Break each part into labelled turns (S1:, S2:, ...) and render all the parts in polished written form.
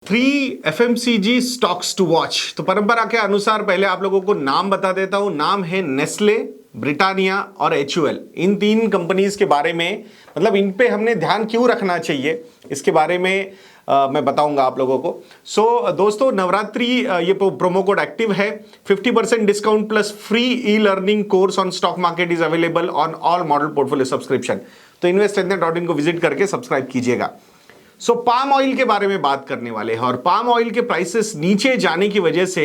S1: 3 FMCG stocks to watch. तो परंपरा के अनुसार पहले आप लोगों को नाम बता देता हूं। नाम है नेस्ले, ब्रिटानिया और एचयूएल। इन तीन कंपनीज के बारे में मतलब इन पे हमने ध्यान क्यों रखना चाहिए इसके बारे में मैं बताऊंगा आप लोगों को। दोस्तों नवरात्रि ये प्रोमो कोड एक्टिव है। 50% discount plus free e learning course on stock market is available on all model portfolio subscription. तो इन्वेस्टरनेट.in को विजिट करके सब्सक्राइब कीजिएगा। पाम ऑयल के बारे में बात करने वाले हैं और पाम ऑयल के प्राइसेस नीचे जाने की वजह से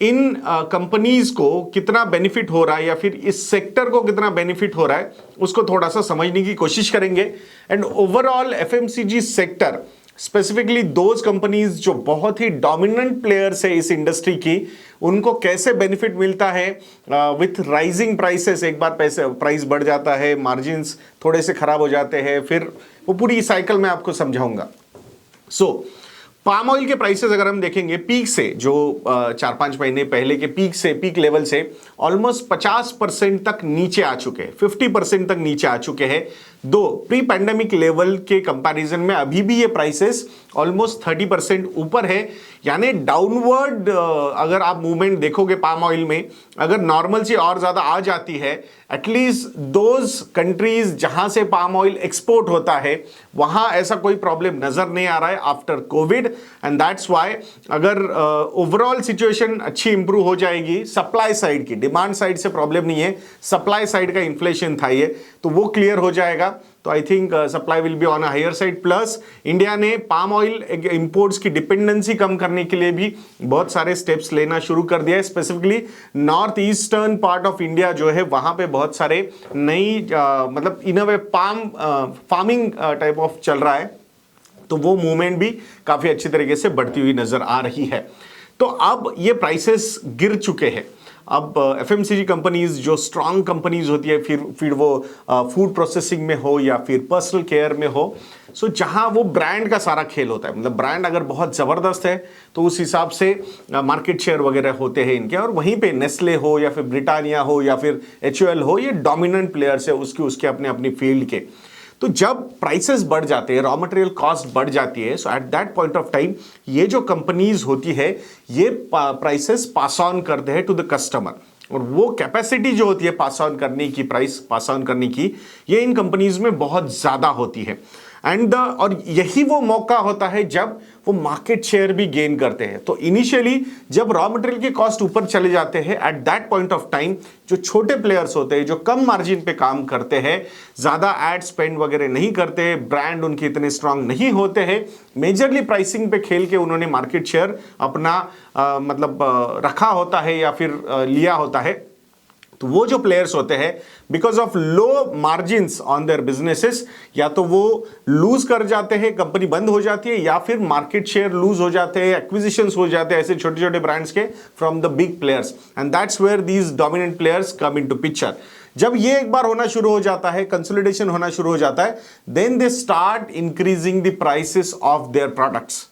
S1: इन कंपनीज को कितना बेनिफिट हो रहा है या फिर इस सेक्टर को कितना बेनिफिट हो रहा है उसको थोड़ा सा समझने की कोशिश करेंगे। And overall FMCG sector specifically those companies जो बहुत ही डोमिनेंट प्लेयर्स है इस इंडस्ट्री की, उनको कैसे बेनिफिट मिलता है विथ राइजिंग प्राइसेस। एक बार प्राइस बढ़ जाता है, मार्जिन्स थोड़े से खराब हो जाते हैं, फिर वो पूरी साइकिल में आपको समझाऊंगा। पाम ऑयल के प्राइसेस अगर हम देखेंगे पीक से, जो 4-5 महीने पहले के पीक लेवल से ऑलमोस्ट 50% तक नीचे आ चुके हैं, 50% तक नीचे आ चुके हैं। दो प्री पैंडेमिक लेवल के कंपैरिजन में अभी भी ये प्राइसेस ऑलमोस्ट 30% ऊपर है। यानी डाउनवर्ड अगर आप मूवमेंट देखोगे पाम ऑयल में, अगर नॉर्मल से और ज्यादा आ जाती है, एटलीस्ट दोज कंट्रीज जहां से पाम ऑयल एक्सपोर्ट होता है वहां ऐसा कोई प्रॉब्लम नजर नहीं आ रहा है after Covid. And that's why अगर ओवरऑल सिचुएशन अच्छी इंप्रूव हो जाएगी, सप्लाई साइड की, डिमांड साइड से प्रॉब्लम नहीं है, सप्लाई साइड का इन्फ्लेशन था ये, तो वो क्लियर हो जाएगा। तो I think supply will be on a higher side. Plus India ने पाम ऑयल इंपोर्ट्स की डिपेंडेंसी कम करने के लिए भी बहुत सारे स्टेप्स लेना शुरू कर दिया है। Specifically north eastern part of India जो है वहां पे बहुत सारे नई मतलब इन अ वे फार्मिंग टाइप ऑफ चल रहा है, तो वो मूवमेंट भी काफी अच्छी तरीके से बढ़ती हुई नजर आ रही है। तो अब ये प्राइसेस गिर चुके हैं। अब एफएमसीजी कंपनीज जो स्ट्रांग कंपनीज होती है, फिर वो फूड प्रोसेसिंग में हो या फिर पर्सनल केयर में हो, जहां वो ब्रांड का सारा खेल होता है, मतलब ब्रांड अगर बहुत जबरदस्त है तो उस हिसाब से मार्केट शेयर वगैरह होते हैं इनके। और वहीं पे नेस्ले हो या फिर ब्रिटानिया हो या फिर एचयूएल हो, ये डोमिनेंट प्लेयर्स है उसके अपने अपनी फील्ड के। तो जब प्राइसेस बढ़ जाते हैं, रॉ मटेरियल कॉस्ट बढ़ जाती है, so at that point of time ये जो कंपनीज होती है ये प्राइसेस पास ऑन करते हैं टू द कस्टमर। और वो कैपेसिटी जो होती है पास ऑन करने की, प्राइस पास ऑन करने की, ये इन कंपनीज में बहुत ज्यादा होती है। और यही वो मौका होता है जब वो मार्केट शेयर भी गेन करते हैं। तो इनिशियली जब रॉ मटेरियल के कॉस्ट ऊपर चले जाते हैं, eight that point of time जो छोटे प्लेयर्स होते हैं, जो कम मार्जिन पे काम करते हैं, ज्यादा एड स्पेंड वगैरह नहीं करते, ब्रांड उनके इतने स्ट्रांग नहीं होते हैं, मेजरली प्राइसिंग पे खेल के उन्होंने मार्केट शेयर अपना रखा होता है या फिर लिया होता है। तो वो जो प्लेयर्स होते हैं because of low margins on their businesses, या तो वो लूज कर जाते हैं, कंपनी बंद हो जाती है, या फिर मार्केट शेयर लूज हो जाते हैं, एक्विजिशंस हो जाते हैं ऐसे छोटे छोटे ब्रांड्स के from the big players. And that's where these dominant players come into picture. जब ये एक बार होना शुरू हो जाता है, कंसोलिडेशन होना शुरू हो जाता है, then they start increasing the prices of their products.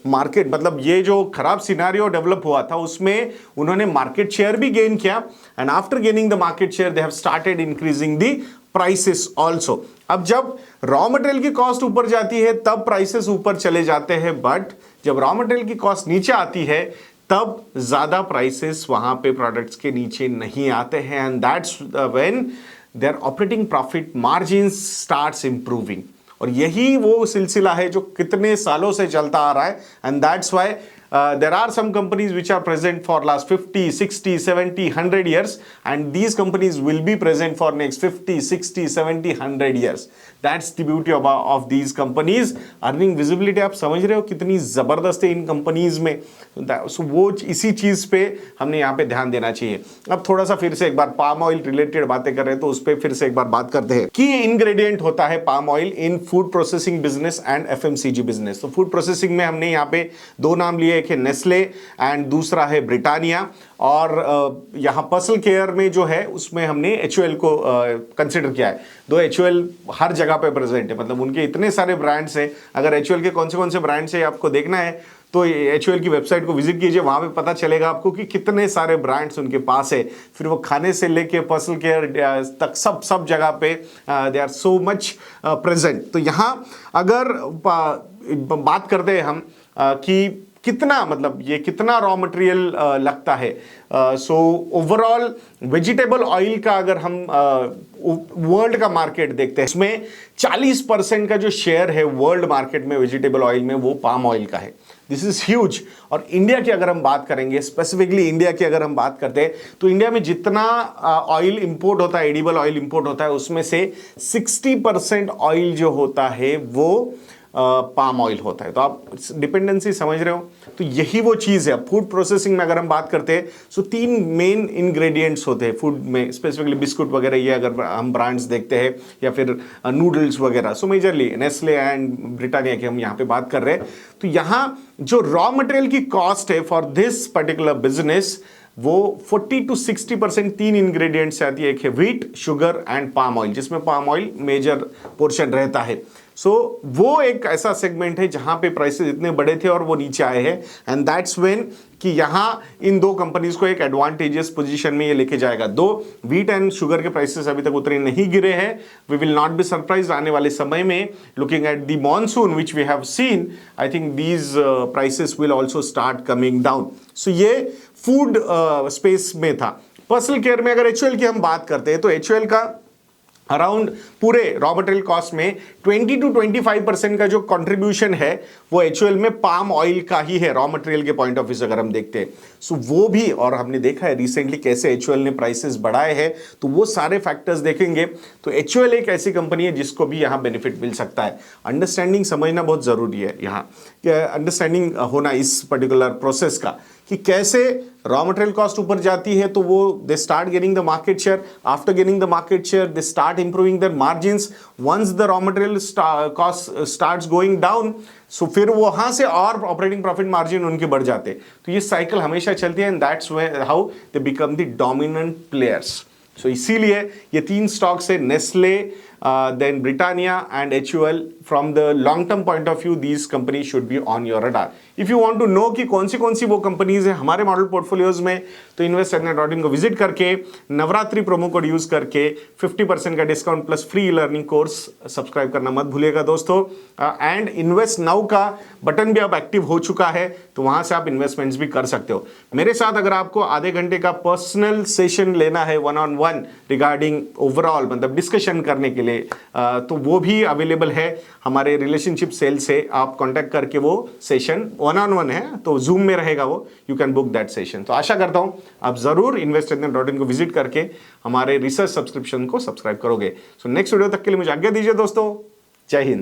S1: Market मतलब ये जो खराब सिनेरियो डेवलप हुआ था उसमें उन्होंने मार्केट शेयर भी गेन किया, and after gaining the market share they have started increasing the prices also. अब जब रॉ मटेरियल की कॉस्ट ऊपर जाती है तब प्राइसेस ऊपर चले जाते हैं, बट जब रॉ मटेरियल की कॉस्ट नीचे आती है तब ज्यादा प्राइसेस वहां पे प्रोडक्ट्स के नीचे नहीं आते हैं। And that's when their operating profit margins starts improving. और यही वो सिलसिला है जो कितने सालों से चलता आ रहा है। And that's why there are some companies which are present for last 50, 60, 70, 100 years, and these companies will be present for next 50, 60, 70, 100 years. That's the beauty of these companies. Earning visibility आप समझ रहे हो कितनी जबरदस्त है इन कंपनीज में। So वो इसी चीज पे हमने यहाँ पे ध्यान देना चाहिए। अब थोड़ा सा फिर से एक बार पाम ऑयल रिलेटेड बातें कर रहे हैं तो उस पर फिर से एक बार बात करते हैं कि इंग्रेडिएंट होता है palm oil in food processing business and FMCG business. तो फूड प्रोसेसिंग में हमने यहाँ पे दो नाम लिए, एक है नेस्ले एंड दूसरा है ब्रिटानिया। और यहाँ पर्सनल केयर में जो है उसमें हमने एचयूएल को कंसिडर किया है। दो एचयूएल हर जगह पे प्रेजेंट है, मतलब उनके इतने सारे ब्रांड्स हैं। अगर एचयूएल के कौन से ब्रांड्स है आपको देखना है तो एचयूएल की वेबसाइट को विजिट कीजिए, वहां पे पता चलेगा आपको कि कितने सारे ब्रांड्स उनके पास है। फिर वो खाने से लेके पर्सनल केयर तक सब जगह पे they are so much present. तो यहाँ अगर बात करते हैं हम कि कितना मतलब ये कितना रॉ मटेरियल लगता है। सो ओवरऑल वेजिटेबल ऑयल का अगर हम वर्ल्ड का मार्केट देखते हैं, इसमें 40% का जो शेयर है वर्ल्ड मार्केट में वेजिटेबल ऑयल में, वो पाम ऑयल का है। This is huge. और इंडिया की अगर हम बात करेंगे, स्पेसिफिकली इंडिया की अगर हम बात करते हैं, तो इंडिया में जितना ऑयल इंपोर्ट होता है, एडिबल ऑयल इंपोर्ट होता है, उसमें से 60% ऑयल जो होता है वो पाम ऑयल होता है। तो आप डिपेंडेंसी समझ रहे हो। तो यही वो चीज़ है। फूड प्रोसेसिंग में अगर हम बात करते हैं, सो 3 मेन इंग्रेडिएंट्स होते हैं फूड में, स्पेसिफिकली बिस्कुट वगैरह, ये अगर हम ब्रांड्स देखते हैं, या फिर नूडल्स वगैरह। सो मेजरली नेस्ले एंड ब्रिटानिया की हम यहाँ पे बात कर रहे हैं। तो यहाँ जो रॉ मटेरियल की कॉस्ट है फॉर दिस पर्टिकुलर बिजनेस, वो 40 to 60% 3 इंग्रेडिएंट्स आती है। एक है wheat, sugar and palm oil, जिसमें पाम ऑयल मेजर पोर्शन रहता है। सो वो एक ऐसा सेगमेंट है जहां पे प्राइसेस इतने बड़े थे और वो नीचे आए हैं, एंड दैट्स व्हेन कि यहां इन दो कंपनीज को एक एडवांटेजियस पोजीशन में ये लेके जाएगा। दो व्हीट एंड शुगर के प्राइसेस अभी तक उतने नहीं गिरे हैं। We will not be surprise आने वाले समय में, looking at the monsoon which we have seen, I think these prices will also start coming down. So ये फूड स्पेस में था। पर्सनल केयर में अगर एचयूएल की हम बात करते हैं, तो एचयूएल का अराउंड पूरे रॉ मटेरियल कॉस्ट में 20 to 25% का जो कंट्रीब्यूशन है वो एचयूएल में पाम ऑयल का ही है, रॉ मटेरियल के पॉइंट ऑफ व्यू से अगर हम देखते हैं। सो वो भी, और हमने देखा है रिसेंटली कैसे एचयूएल ने प्राइसेस बढ़ाए हैं, तो वो सारे फैक्टर्स देखेंगे तो एचयूएल एक ऐसी कंपनी है जिसको भी यहाँ बेनिफिट मिल सकता है। अंडरस्टैंडिंग समझना बहुत जरूरी है यहाँ, अंडरस्टैंडिंग होना इस पर्टिकुलर प्रोसेस का, कि कैसे रॉ मटेरियल कॉस्ट ऊपर जाती है तो वो they start gaining the market share, after gaining the market share they start improving their margins, once the raw material cost starts going down, so फिर वहां से और ऑपरेटिंग प्रॉफिट मार्जिन उनके बढ़ जाते। तो ये साइकिल हमेशा चलती है, and that's how they become the dominant players. So इसीलिए ये 3 स्टॉक्स है, Nestle, then Britannia and HUL. From the long term point of view, these companies should be on your radar. If you want to know कि कौन सी वो companies है हमारे model portfolios में, तो investornet.in को विजिट करके नवरात्रि प्रोमो कोड यूज करके 50% का discount plus free learning course subscribe करना मत भूलिएगा दोस्तों। एंड इन्वेस्ट नाउ का बटन भी अब एक्टिव हो चुका है, तो वहां से आप इन्वेस्टमेंट्स भी कर सकते हो। मेरे साथ अगर आपको आधे घंटे का पर्सनल सेशन लेना है 1-on-1 रिगार्डिंग ओवरऑल मतलब डिस्कशन करने के लिए, तो वो भी अवेलेबल है हमारे रिलेशनशिप सेल से। आप कांटेक्ट करके वो सेशन 1-on-1 है, तो जूम में रहेगा वो, you can book that session. तो आशा करता हूं आप जरूर investornet.in को विजिट करके हमारे रिसर्च सब्सक्रिप्शन को सब्सक्राइब करोगे। सो नेक्स्ट वीडियो तक के लिए मुझे आज्ञा दीजिए दोस्तों। जय हिंद।